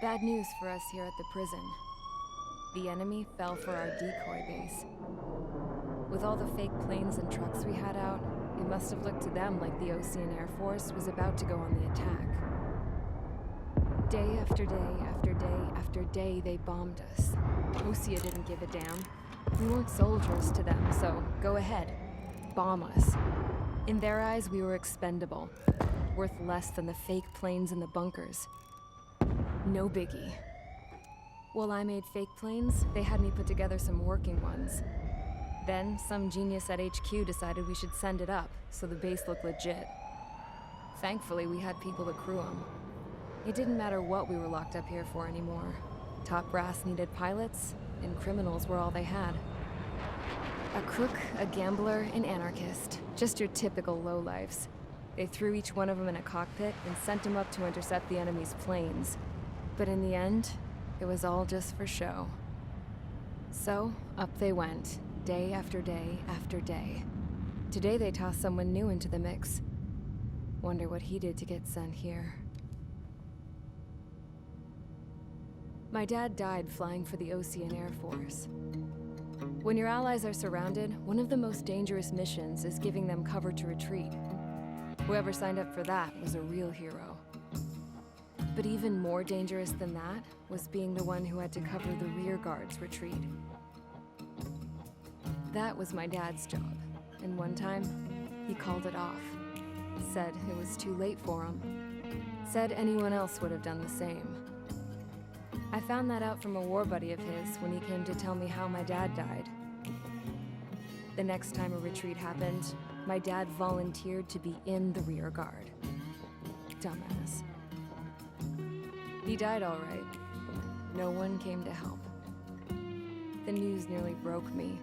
Bad news for us here at the prison. The enemy fell for our decoy base. With all the fake planes and trucks we had out, it must have looked to them like the Ocean Air Force was about to go on the attack. Day after day after day after day, they bombed us. Osea didn't give a damn. We weren't soldiers to them, so go ahead. Bomb us. In their eyes, we were expendable. Worth less than the fake planes in the bunkers. No biggie. While I made fake planes, they had me put together some working ones. Then, some genius at HQ decided we should send it up, so the base looked legit. Thankfully, we had people to crew them. It didn't matter what we were locked up here for anymore. Top brass needed pilots, and criminals were all they had. A crook, a gambler, an anarchist. Just your typical lowlifes. They threw each one of them in a cockpit and sent them up to intercept the enemy's planes. But in the end, it was all just for show. So, up they went, day after day after day. Today they tossed someone new into the mix. Wonder what he did to get sent here. My dad died flying for the Ocean Air Force. When your allies are surrounded, one of the most dangerous missions is giving them cover to retreat. Whoever signed up for that was a real hero. But even more dangerous than that was being the one who had to cover the rear guard's retreat. That was my dad's job, and one time, he called it off. Said it was too late for him. Said anyone else would have done the same. I found that out from a war buddy of his when he came to tell me how my dad died. The next time a retreat happened, my dad volunteered to be in the rear guard. Dumbass. He died all right. No one came to help. The news nearly broke me.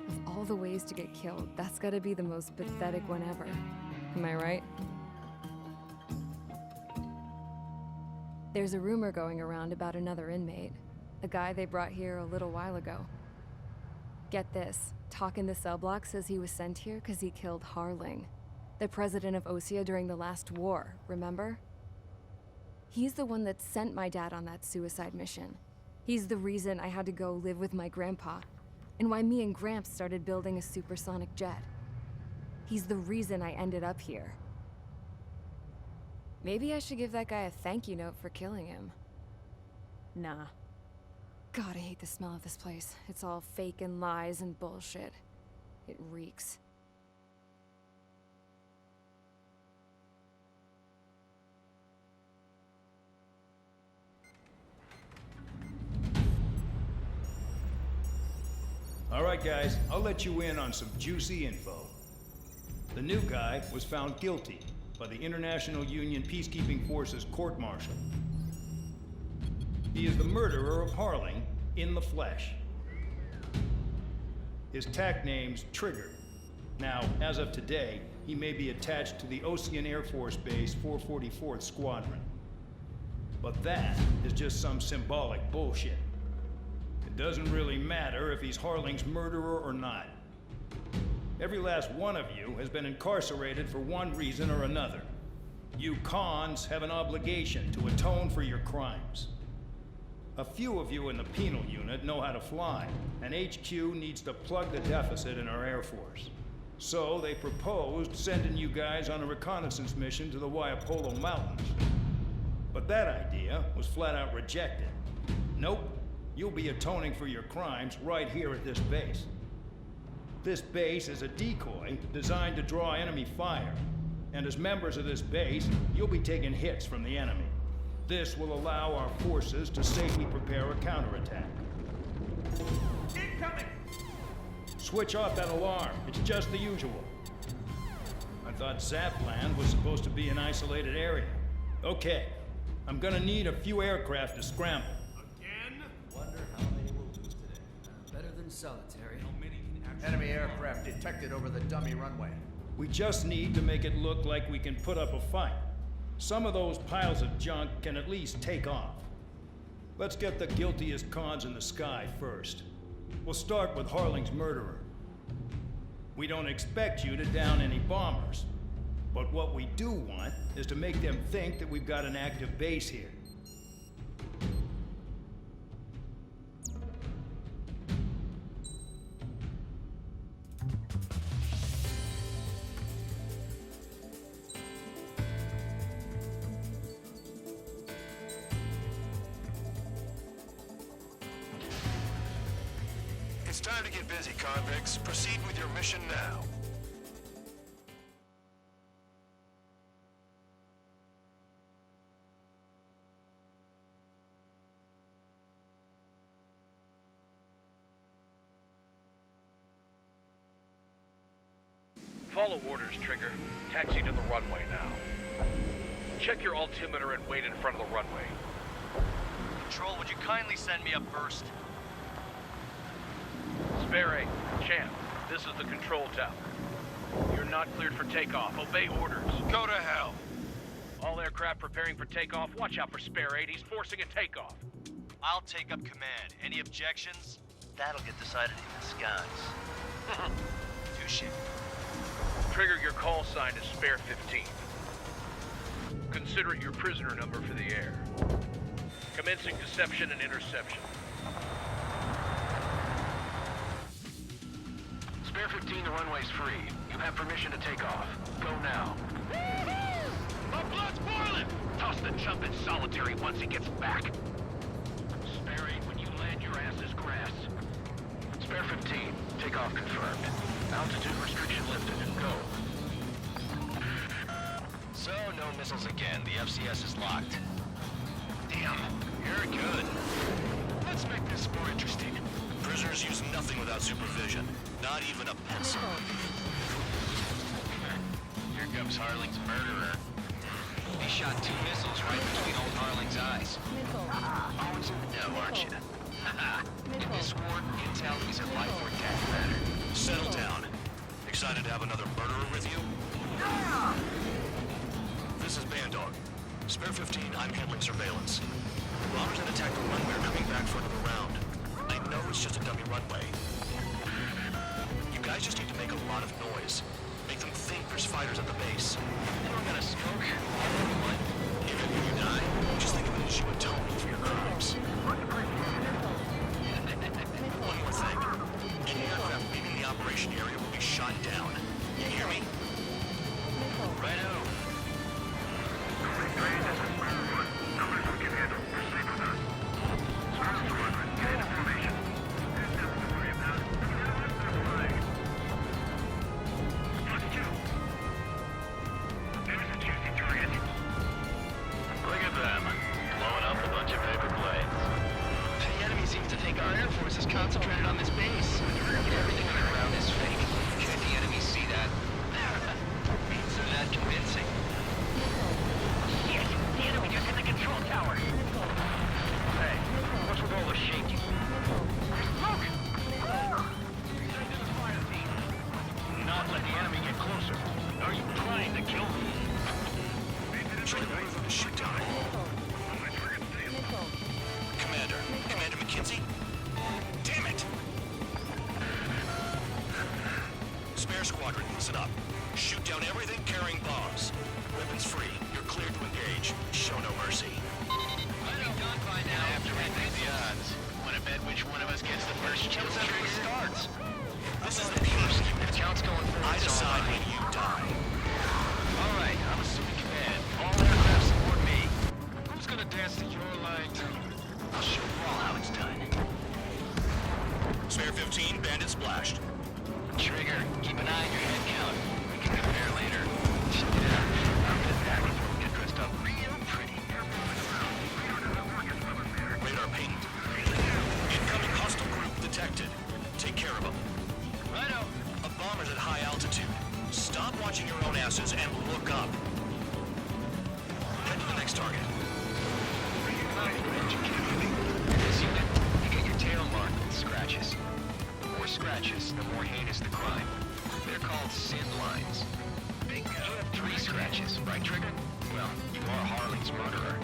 Of all the ways to get killed, that's gotta be the most pathetic one ever. Am I right? There's a rumor going around about another inmate. A guy they brought here a little while ago. Get this, talk in the cell block says he was sent here because he killed Harling, the president of Osea during the last war, remember? He's the one that sent my dad on that suicide mission. He's the reason I had to go live with my grandpa, and why me and Gramps started building a supersonic jet. He's the reason I ended up here. Maybe I should give that guy a thank you note for killing him. Nah. God, I hate the smell of this place. It's all fake and lies and bullshit. It reeks. All right, guys, I'll let you in on some juicy info. The new guy was found guilty by the International Union Peacekeeping Forces court-martial. He is the murderer of Harling in the flesh. His tack name's Trigger. Now, as of today, he may be attached to the Ocean Air Force Base 444th Squadron. But that is just some symbolic bullshit. It doesn't really matter if he's Harling's murderer or not. Every last one of you has been incarcerated for one reason or another. You cons have an obligation to atone for your crimes. A few of you in the penal unit know how to fly, and HQ needs to plug the deficit in our Air Force. So they proposed sending you guys on a reconnaissance mission to the Waiapolo Mountains. But that idea was flat out rejected. Nope, you'll be atoning for your crimes right here at this base. This base is a decoy designed to draw enemy fire, and as members of this base, you'll be taking hits from the enemy. This will allow our forces to safely prepare a counterattack. Incoming! Switch off that alarm. It's just the usual. I thought Zapland was supposed to be an isolated area. Okay, I'm gonna need a few aircraft to scramble. Again? Wonder how many we'll lose today. Better than solitary. How many can actually... Enemy aircraft detected over the dummy runway. We just need to make it look like we can put up a fight. Some of those piles of junk can at least take off. Let's get the guiltiest cons in the sky first. We'll start with Harling's murderer. We don't expect you to down any bombers, but what we do want is to make them think that we've got an active base here. It's time to get busy, convicts. Proceed with your mission now. Follow orders, Trigger. Taxi to the runway now. Check your altimeter and wait in front of the runway. Control, would you kindly send me up first? Spare 8, Champ, this is the control tower. You're not cleared for takeoff. Obey orders. Go to hell. All aircraft preparing for takeoff. Watch out for Spare 8. He's forcing a takeoff. I'll take up command. Any objections? That'll get decided in the skies. Touche. Trigger, your call sign is Spare 15. Consider it your prisoner number for the air. Commencing deception and interception. Spare 15, the runway's free. You have permission to take off. Go now. My blood's boiling! Toss the chump in solitary once he gets back. Spare 8, when you land, your ass is grass. Spare 15, takeoff confirmed. Altitude restriction lifted. Go. So, no missiles again. The FCS is locked. Damn, you're good. Let's make this more interesting. Prisoners use nothing without supervision. Not even a pencil. Here comes Harling's murderer. He shot 2 missiles right between old Harling's eyes. Always in the know, aren't you? In this war, intel is a life or death matter. Settle down. Excited to have another murderer with you? This is Bandog. Spare 15, I'm handling surveillance. Bombers had attacked the runway are coming back for another round. I know it's just a dummy runway. You guys just need to make a lot of noise. Make them think there's fighters at the base. Anyone got a smoke? What? Even if you die, just think of it as you atone for your crimes. One more thing. Any aircraft leaving the operation area will be shot down. You hear me? Righto. Look at them. Blowing up a bunch of paper planes. The enemy seems to think our Air Force is concentrated on this base. Everything on the ground is fake. Can't the enemy see that? Means they're not convincing. Shit! The enemy just hit the control tower! Hey, what's with all the shaking? Look! Not let the enemy get closer. Are you trying to kill me? Should I order them to shoot down all? Commander McKenzie? Damn it! Spare squadron, listen up. Shoot down everything carrying bombs. Weapons free. You're cleared to engage. Show no mercy. I'd be done by now. After we beat the odds. Wanna bet which one of us gets the first kill after he starts? This is the first. Counts going forward. I decide when you die. Alright, I'm assuming command. All aircraft support me. Who's gonna dance to your line too? I'll show you all how it's done. Spare 15, bandit splashed. Trigger, keep an eye on your head count. We can compare later. Yeah, I'm just happy to get dressed up real pretty. Radar pinged. Incoming hostile group detected. Take care of them. Righto. A bomber's at high altitude. Stop watching your own asses and look up. Head to the next target. This unit, you get your tail marked with scratches. The more scratches, the more heinous the crime. They're called sin lines. Bingo. You have 3 scratches, right, Trigger? Well, you are Harling's murderer.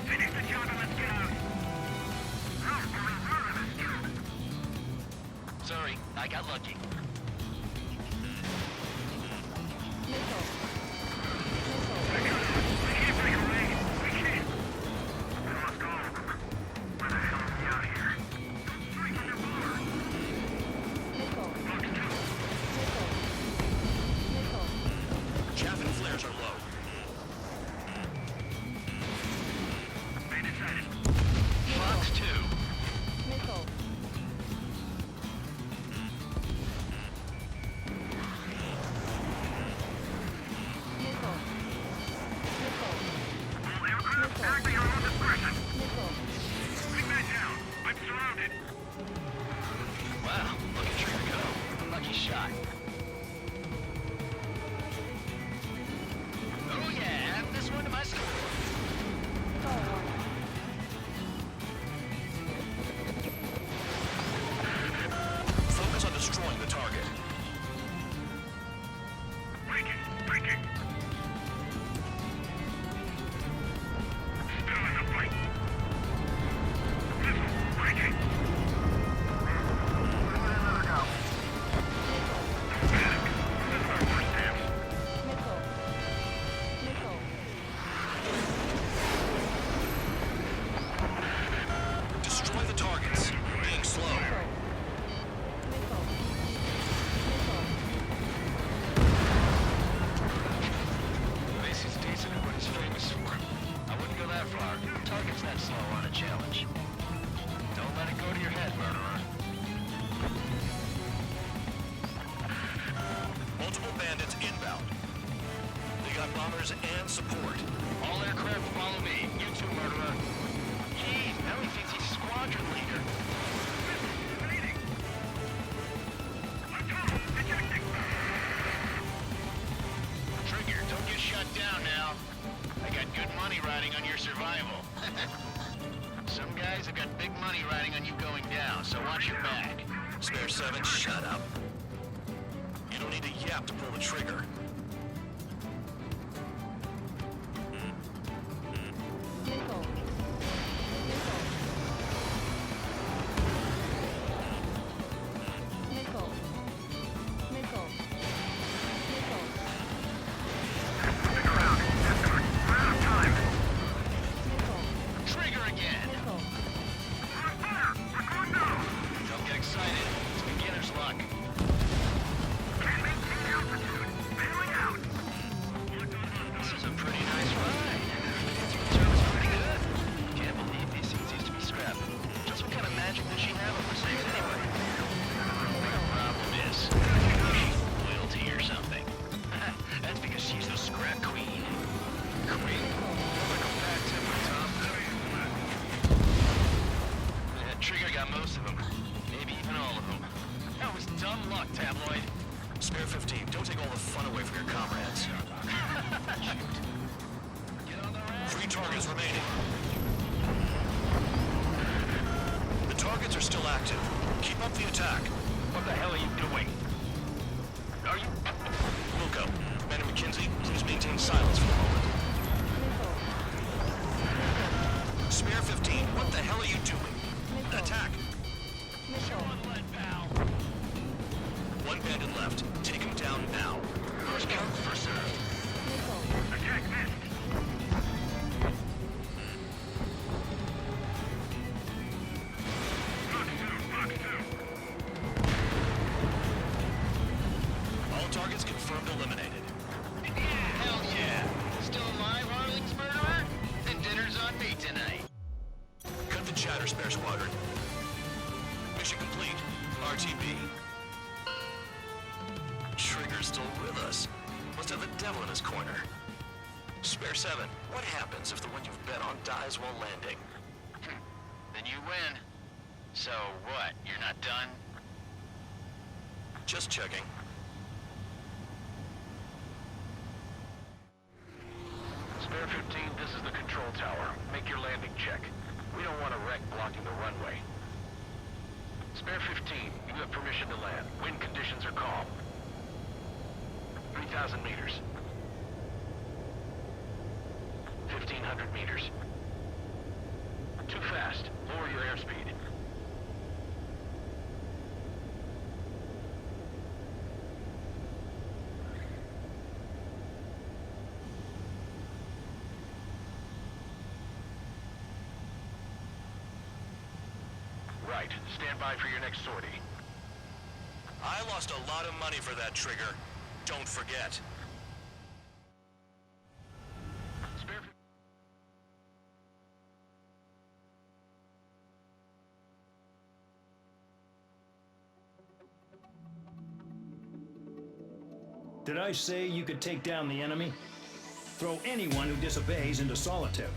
Finish the job and let's get out! Sorry, I got lucky. Chaff and flares are low. Fox 2. surrounded. Wow, look at Trigger go. Lucky shot. Oh yeah, add this one to my score. Focus on destroying the target. Breaking, breaking. Still in the fight. Missile, breaking. Another go. Back. This is our first chance. Destroy the targets. Being slow. This is decent at what he's famous for. I wouldn't go that far. Target's that slow on a challenge. Don't let it go to your head, murderer. Multiple bandits inbound. They got bombers and support. All aircraft follow me. You too, murderer. Jeez, now he thinks he's squadron leader. Leading. On top. Ejecting. Trigger, don't get shut down now. I got good money riding on your survival. Some guys have got big money riding on you going down, so watch your back. Spare 7, shut up. You don't need a yap to pull the trigger. Trigger again! Don't get excited. It's beginner's luck. This is a pretty nice ride. Service pretty good. Can't believe these things used to be scrapped. Just what kind of magic does she have up her sleeves anyway? The problem is, she's loyalty or something. That's because she's the scrap queen. Queen? Like a fat tip on top. Trigger got most of them. Maybe even all of them. That was dumb luck, Tabloid. Spare 15, don't take all the fun away from your comrades. Get on the rack. 3 targets remaining. The targets are still active. Keep up the attack. What the hell are you doing? Are you... Wilco, Commander McKenzie, please maintain silence for a moment. Spare 15, what the hell are you doing? Attack! One lead, pal. 1 bandit left. Take him down now. First come, first served. Attack missed. Box 2, box 2. All targets confirmed eliminated. Hell yeah. Still alive, Harling's murderer? Then dinner's on me tonight. Cut the chatter, Spare Squadron. Mission complete. RTB. Trigger's still with us. Must have the devil in his corner. Spare 7, what happens if the one you've bet on dies while landing? Then you win. So what, you're not done? Just checking. Spare 15, this is the control tower. Make your landing check. We don't want a wreck blocking the runway. Spare 15, you have permission to land. Wind conditions are calm. 3,000 meters. 1,500 meters. Too fast. Lower your airspeed. Right. Stand by for your next sortie. I lost a lot of money for that trigger. Don't forget. Spare Did I say you could take down the enemy? Throw anyone who disobeys into solitary.